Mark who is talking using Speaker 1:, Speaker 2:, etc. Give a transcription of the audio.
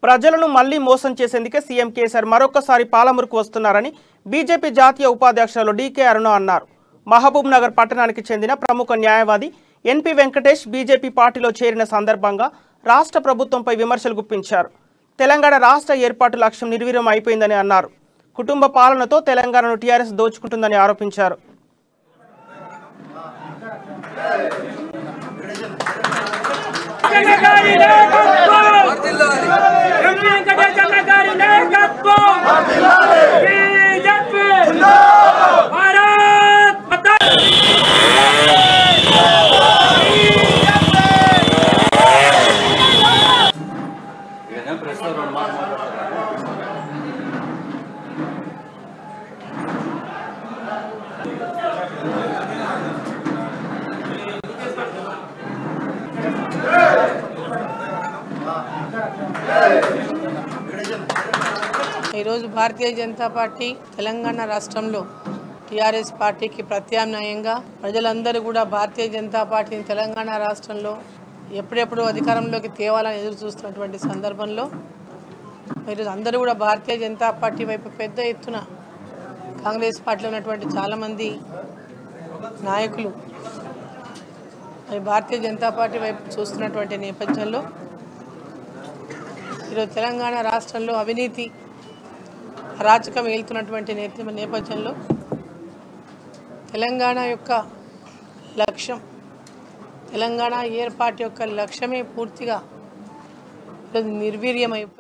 Speaker 1: ప్రజలను మళ్లీ మోసం చేసేందుకే సీఎం కేసీఆర్ మరొకసారి పాలమూరుకు వస్తున్నారని బీజేపీ జాతీయ ఉపాధ్యక్షులు డీకే అరుణ అన్నారు. మహబూబ్ నగర్ పట్టణానికి చెందిన ప్రముఖ న్యాయవాది ఎన్పి వెంకటేష్ బీజేపీ పార్టీలో చేరిన సందర్భంగా రాష్ట్ర ప్రభుత్వంపై విమర్శలు గుప్పించారు. తెలంగాణ రాష్ట్ర ఏర్పాటు లక్ష్యం నిర్వీర్యం అయిపోయిందని అన్నారు. కుటుంబ పాలనతో తెలంగాణను టీఆర్ఎస్ దోచుకుంటుందని ఆరోపించారు.
Speaker 2: ఈరోజు భారతీయ జనతా పార్టీ తెలంగాణ రాష్ట్రంలో టీఆర్ఎస్ పార్టీకి ప్రత్యామ్నాయంగా ప్రజలందరూ కూడా భారతీయ జనతా పార్టీని తెలంగాణ రాష్ట్రంలో ఎప్పుడెప్పుడు అధికారంలోకి తేవాలని ఎదురు చూస్తున్నటువంటి సందర్భంలో ఈరోజు అందరూ కూడా భారతీయ జనతా పార్టీ వైపు పెద్ద ఎత్తున కాంగ్రెస్ పార్టీలో ఉన్నటువంటి చాలామంది నాయకులు మరి భారతీయ జనతా పార్టీ వైపు చూస్తున్నటువంటి నేపథ్యంలో ఈరోజు తెలంగాణ రాష్ట్రంలో అవినీతి అరాచకం వెళ్తున్నటువంటి నేపథ్యంలో తెలంగాణ యొక్క లక్ష్యం, తెలంగాణ ఏర్పాటు యొక్క లక్ష్యమే పూర్తిగా నిర్వీర్యమైపోయింది.